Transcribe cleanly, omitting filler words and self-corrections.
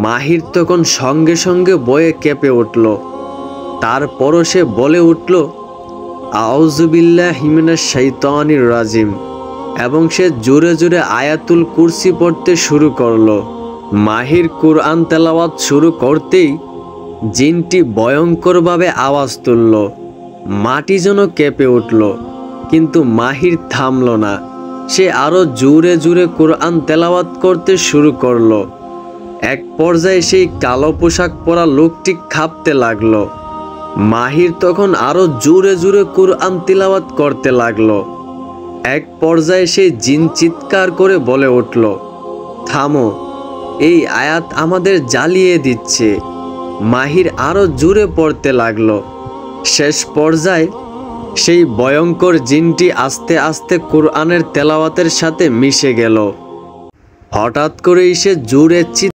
মাহির তখন সঙ্গে সঙ্গে ভয়ে কেঁপে উঠল। তারপরও সে বলে উঠল, আউযু বিল্লাহি মিনাশ শাইতানির রাজিম, এবং সে জোরে জোরে আয়াতুল কুরসি পড়তে শুরু করলো। মাহির কুরআন তেলাওয়াত শুরু করতেই জিনটি ভয়ঙ্করভাবে আওয়াজ তুলল। মাটি যেন কেঁপে উঠল, কিন্তু মাহির থামল না। সে আরো জোরে জোরে কুরআন তেলাওয়াত করতে শুরু করলো। এক পর্যায়ে সেই কালো পোশাক পরা লোকটি কাঁপতে লাগলো। মাহির তখন আরো জোরে জোরে কুরআন তিলাওয়াত করতে লাগলো। এক পর্যায়ে সেই জিন চিৎকার করে বলে উঠল, থামো, এই আয়াত আমাদের জ্বালিয়ে দিচ্ছে। মাহির আরো জোরে পড়তে লাগলো। শেষ পর্যায়ে সেই ভয়ঙ্কর জিনটি আস্তে আস্তে কুরআনের তেলাওয়াতের সাথে মিশে গেল। হঠাৎ করেই সে জোরে